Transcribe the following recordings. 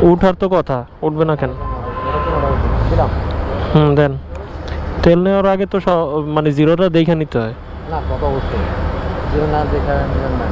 উঠার তো কথা, উঠবে না কেন? দেন। তেল নেওয়ার আগে তো মানে জিরোটা দেখে নিতে হয়। না কত অবশ্যই জিরো না দেখা নেবেন না।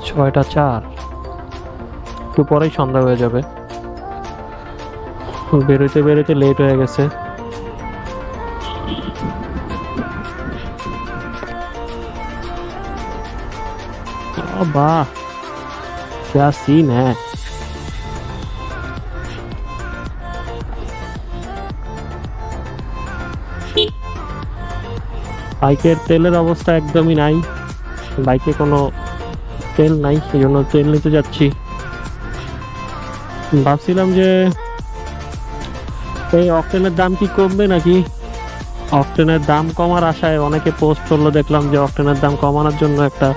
ছয়টা চার, একটু পরেই সন্ধ্যা হয়ে যাবে। বেরোতে বেরোতে লেট হয়ে গেছে। বাহ, क्या सीन है। বাইকের তেলের অবস্থা একদমই নাই, বাইকে কোনো তেল নাই, এই জন্য তেল নিতে যাচ্ছি। ভাবছিলাম যে এই অকটেনের দাম কি কমবে নাকি। অকটেনের দাম কমার আশায় অনেকে পোস্ট করলো, দেখলাম যে অকটেনের দাম কমানোর জন্য একটা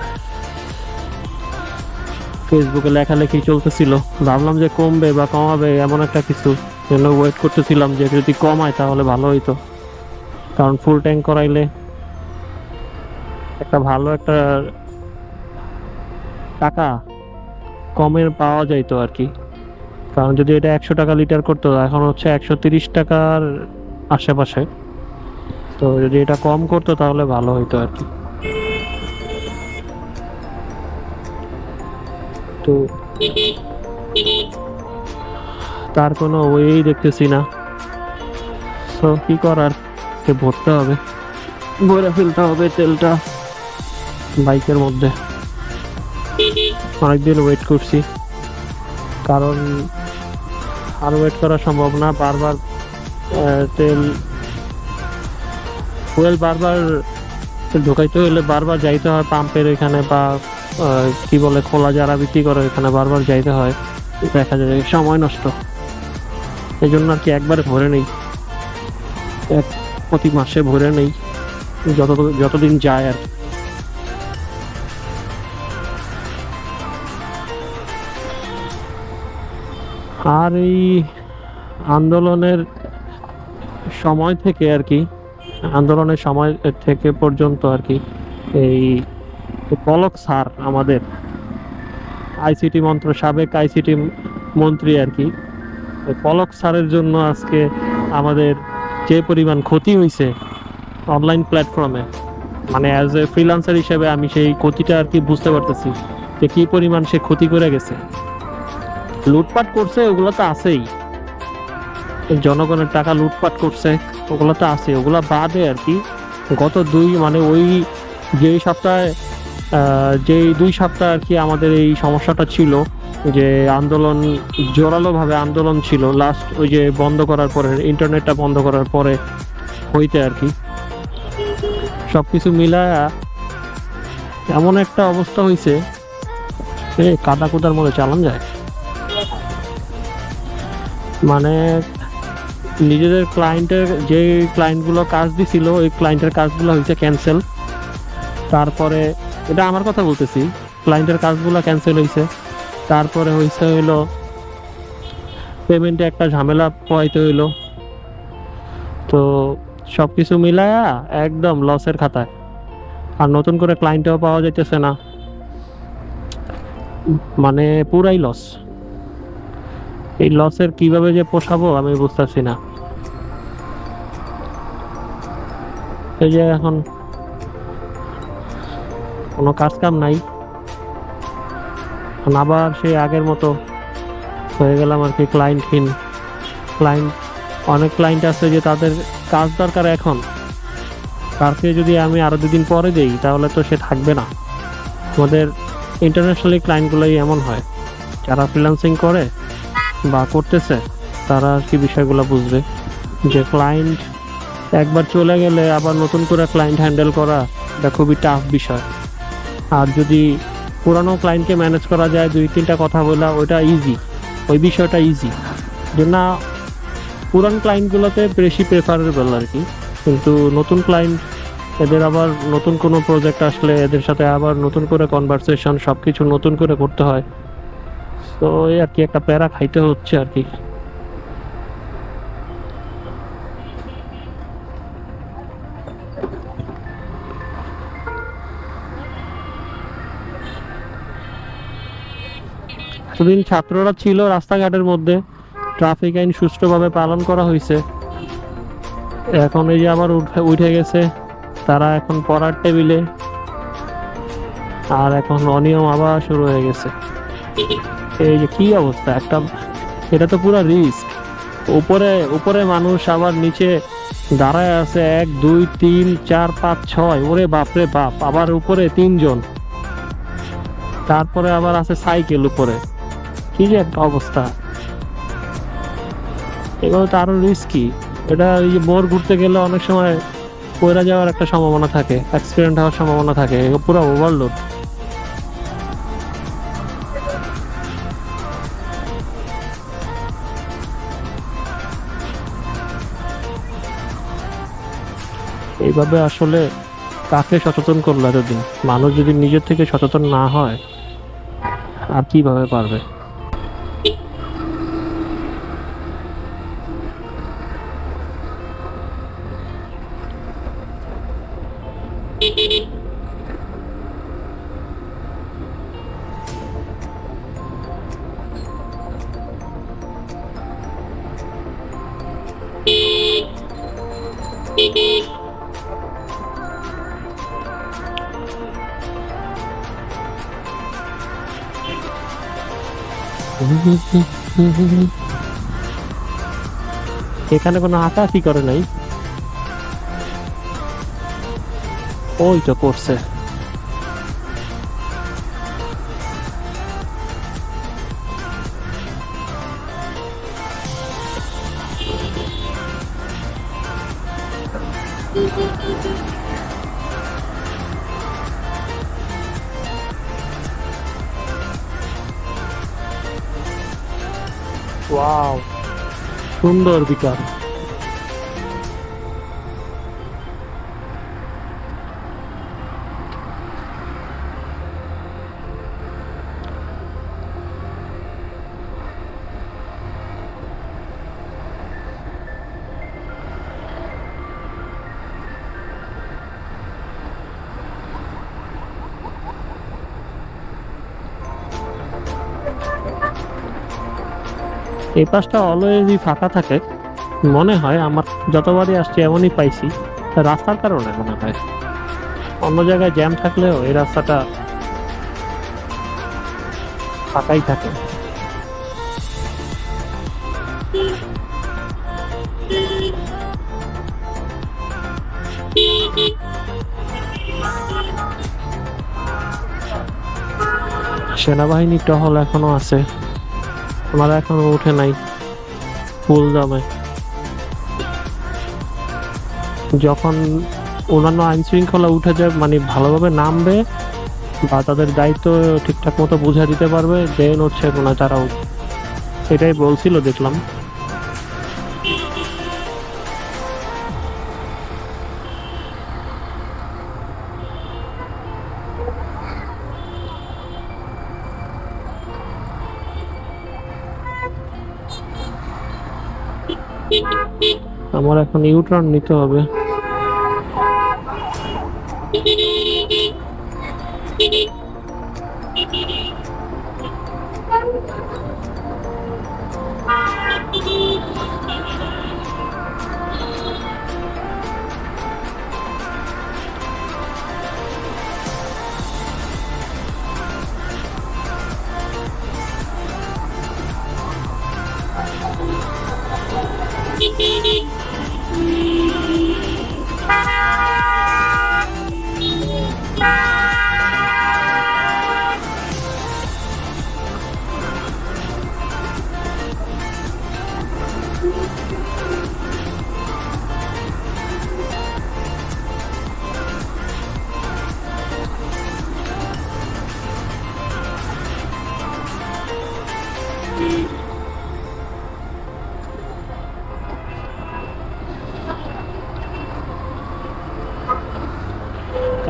ফেসবুকে লেখালেখি চলতেছিল। ভাবলাম যে কমবে বা কমাবে এমন একটা কিছু, জন্য ওয়েট করতেছিলাম যে যদি কমায় তাহলে ভালো হইতো। কারণ ফুল ট্যাঙ্ক করাইলে একটা ভালো একটা টাকা কমের পাওয়া যাইতো আর কি। কারণ যদি এটা 100 টাকা লিটার করতো, এখন হচ্ছে 130 টাকার আশেপাশে। তো যদি এটা কম করতো তাহলে ভালো হইতো আর কি। তো তার কোনো ওয়েই দেখতেছি না। তো কি করার, ভরতে হবে, ভরে ফেলতে হবে তেলটা বাইকের মধ্যে। অনেকদিন ওয়েট করছি, কারণ আর ওয়েট করা সম্ভব না। বারবার তেল ফুয়েল বারবার ঢোকাইতে হলে বারবার যাইতে হয় পাম্পের এখানে, বা কি বলে খোলা যারা বিক্রি করে এখানে বারবার যাইতে হয়, দেখা যায় সময় নষ্ট। এই জন্য আর কি একবারে ভরে নেই, প্রতি মাসে ভরে নেই যতদিন যায় আর। আর এই আন্দোলনের সময় থেকে আর কি, আন্দোলনের সময় থেকে পর্যন্ত আর কি, এই পলক স্যার আমাদের আইসিটি মন্ত্র, সাবেক আইসিটি মন্ত্রী আর কি, পলক স্যারের জন্য আজকে আমাদের যে পরিমাণ ক্ষতি হয়েছে অনলাইন প্ল্যাটফর্মে, মানে অ্যাজ এ ফ্রিল্যান্সার হিসেবে আমি সেই ক্ষতিটা আর কি বুঝতে পারতেছি যে কি পরিমাণ সে ক্ষতি করে গেছে। লুটপাট করছে ওগুলো তো আছেই, জনগণের টাকা লুটপাট করছে ওগুলো তো আছে, ওগুলো বাদে আর কি গত ওই যেই সপ্তাহে যেই 2 সপ্তাহ আর কি আমাদের এই সমস্যাটা ছিল, যে আন্দোলন জোরালোভাবে আন্দোলন ছিল লাস্ট, ওই যে বন্ধ করার পরে, ইন্টারনেটটা বন্ধ করার পরে হইতে আর কি, সবকিছু মিলায়া এমন একটা অবস্থা হয়েছে কাদা কুদার মধ্যে চালান যায়। মানে নিজেদের ক্লায়েন্টের যে ক্লায়েন্টগুলো কাজ দিছিল ওই ক্লায়েন্টের কাজগুলো হয়েছে ক্যান্সেল। তারপরে এটা আমার কথা বলতেছি, ক্লায়েন্টের কাজগুলো ক্যান্সেল হয়েছে। তারপরে হইলো পেমেন্টে একটা ঝামেলা পোয়াইতে হইলো। তো সব কিছু মিলায়া একদম লসের খাতায়, আর নতুন করে ক্লায়েন্টও পাওয়া যাইতেছে না, মানে পুরাই লস। এই লসের কিভাবে যে পোষাবো আমি বুঝতেছি না। এই যে এখন কোনো কাজ কাম নাই, আবার সেই আগের মতো হয়ে গেলাম আর কি ক্লায়েন্টহীন। অনেক ক্লায়েন্ট আছে যে তাদের কাজ দরকার এখন, তারকে যদি আমি আরো 2 দিন পরে দেই তাহলে তো সে থাকবে না। আমাদের ইন্টারন্যাশনালি ক্লায়েন্টগুলোই এমন হয়, যারা ফ্রিল্যান্সিং করে বা করতেছে তারা আর কি বিষয়গুলো বুঝবে, যে ক্লায়েন্ট একবার চলে গেলে আবার নতুন করে ক্লায়েন্ট হ্যান্ডেল করা এটা খুবই টাফ বিষয়। আর যদি পুরানো ক্লায়েন্টকে ম্যানেজ করা যায় 2-3টা কথা বলা, ওইটা ইজি, ওই বিষয়টা ইজি। যে না, পুরান ক্লায়েন্টগুলোতে বেশি প্রেফারেবল আর কি, কিন্তু নতুন ক্লায়েন্ট, এদের আবার নতুন কোনো প্রজেক্ট আসলে এদের সাথে আবার নতুন করে কনভারসেশন, সব কিছু নতুন করে করতে হয়। তো এই আর কি, একটা প্যারা খাইতে হচ্ছে আর কি। এতদিন ছাত্ররা ছিল রাস্তাঘাটের মধ্যে, ট্রাফিক আইন সুষ্ঠুভাবে পালন করা হয়েছে, এখন এই যে আবার উঠে গেছে তারা এখন পড়ার টেবিলে, আর এখন অনিয়ম আবার শুরু হয়ে গেছে। এই যে কি অবস্থা একটা, এটা তো পুরো রিস্ক। উপরে উপরে মানুষ, আবার নিচে দাঁড়ায় আছে 1 2 3 4 5 6, ওরে বাপরে বাপ, আবার উপরে 3 জন, তারপরে আবার আছে সাইকেল উপরে, কি যে একটা অবস্থা। এগুলো তো আরো রিস্কি। এটা এই যে মোড় ঘুরতে গেলে অনেক সময় পড়ে যাওয়ার একটা সম্ভাবনা থাকে, অ্যাক্সিডেন্ট হওয়ার সম্ভাবনা থাকে, এগুলো পুরো ওভারলোড। এইভাবে আসলে কাকে সচেতন করলো এতদিন? মানুষ যদি নিজের থেকে সচেতন না হয় আর কিভাবে পারবে? এখানে কোনো হাঁটাহাঁটি করে নাই, ওই তো করছে। ওয়াও, সুন্দর বিকাল। এই পাশটা অলওয়েজই ফাঁকা থাকে মনে হয়, আমার যতবারই আসছি এমনই পাইছি। রাস্তার কারণে মনে হয়, অন্য জায়গায় জ্যাম থাকলেও এই রাস্তাটা ফাঁকাই থাকে। সেনাবাহিনী টহল এখনো আছে, ওনারা এখনো উঠে নাই ফুল দামে। যখন অন্যান্য আইন শৃঙ্খলা উঠে যায়, মানে ভালোভাবে নামবে বা তাদের দায়িত্ব ঠিকঠাক মতো বুঝা দিতে পারবে, দেন হচ্ছে মনে হয় তারাও, এটাই বলছিল দেখলাম। আমার এখন ইউটার্ন নিতে হবে।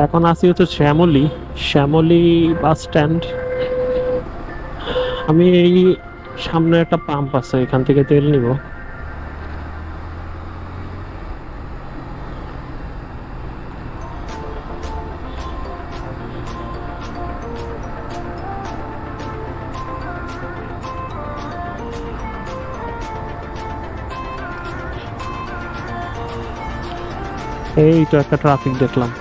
এখন আছি হচ্ছে শ্যামলী বাস স্ট্যান্ড। আমি এই সামনে একটা পাম্প আছে, এখান থেকে তেল নিব। এই তো একটা ট্রাফিক দেখলাম।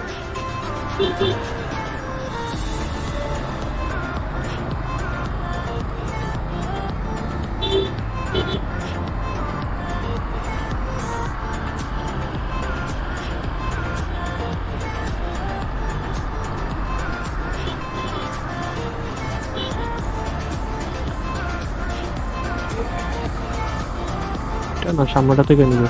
এটা না, সামনেটা থেকে নিব।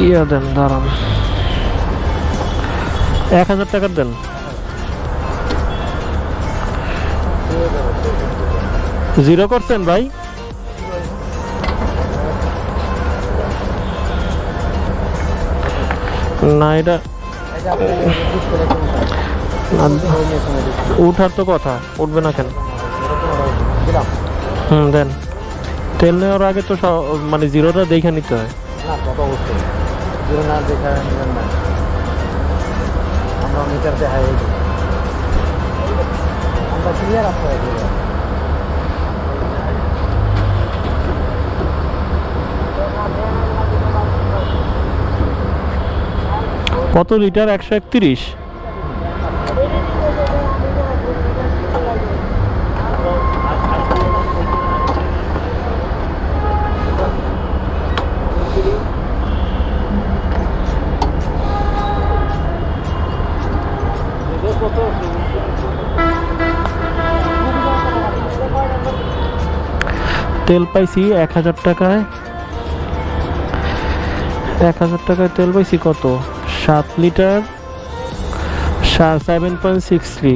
ইয়া দেন, দাঁড়ান, 1000 টাকার দেন। জিরো করছেন ভাই? না, এটা উঠার তো কথা, উঠবে না কেন? দেন। তেল নেওয়ার আগে তো মানে জিরোটা দেখে নিতে হয়। না, কত অবশ্যই জিরো না দেখা নেবেন না, আমরা মিটার দেখাই আমরা ক্লিয়ার আসতে হয়। কত লিটার? 131। তেল পাইছি 1000 টাকায়। 1000 টাকায় তেল পাইছি কত? 7 লিটার 7.63।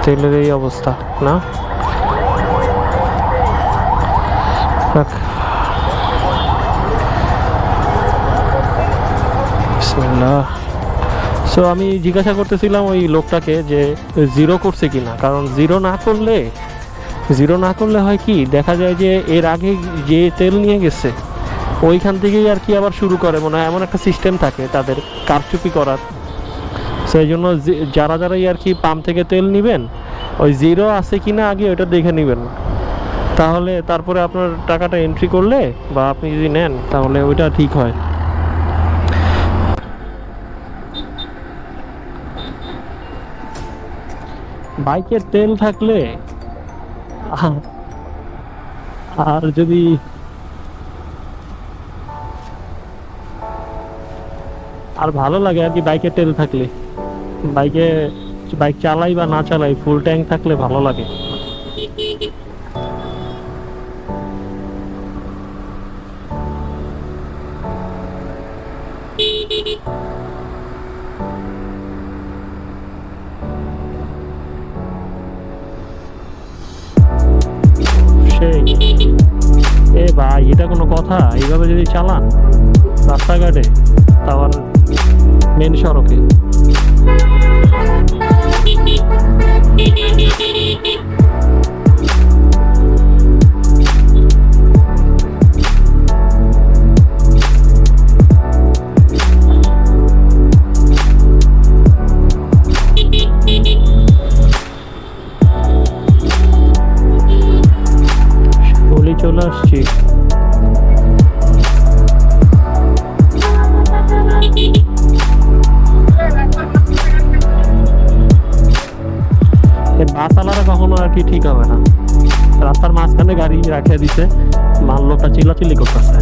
তেলের এই অবস্থা না। বিসমিল্লাহ। সো আমি জিজ্ঞাসা করতেছিলাম ওই লোকটাকে যে জিরো করছে কিনা, কারণ জিরো না করলে হয় কি, দেখা যায় যে এর আগে যে তেল নিয়ে গেছে ওইখান থেকেই আর কি আবার শুরু করে, মনে হয় এমন একটা সিস্টেম থাকে তাদের কারচুপি করার। সেই জন্য যারাই আর কি পাম্প থেকে তেল নেবেন, ওই জিরো আছে কিনা আগে ওইটা দেখে নেবেন, তাহলে তারপরে আপনার টাকাটা এন্ট্রি করলে বা আপনি যদি নেন তাহলে ওইটা ঠিক হয়। বাইকের তেল থাকলে আর যদি আর ভালো লাগে আর কি, বাইকের তেল থাকলে। বাইক চালাই বা না চালাই, ফুল ট্যাঙ্ক থাকলে ভালো লাগে। এ ভাই, এটা কোনো কথা? এইভাবে যদি চালান রাস্তাঘাটে, তাও মেন সড়কে, চলে আসছি। রেখে দিছে, মাল লোকটা চিল্লাচিল্লি করতেছে।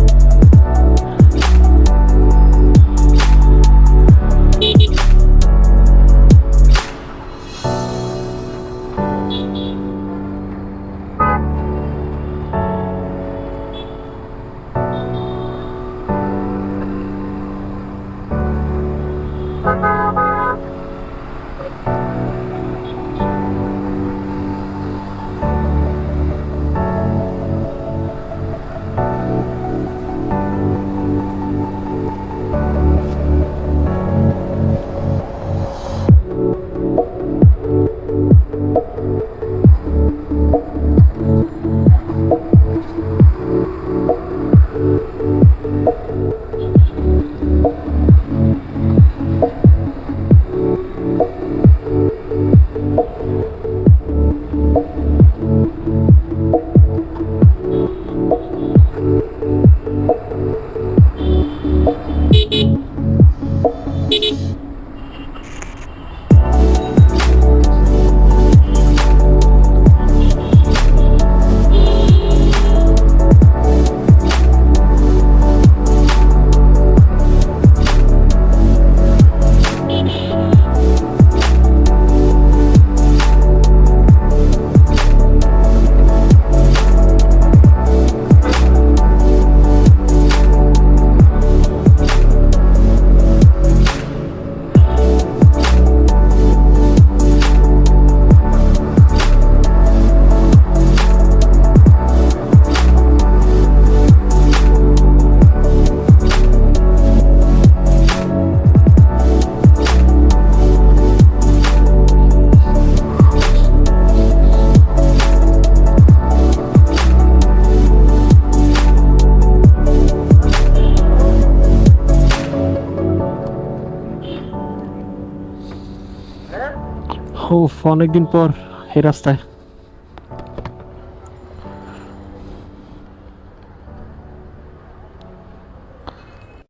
অনেকদিন পর এই রাস্তায়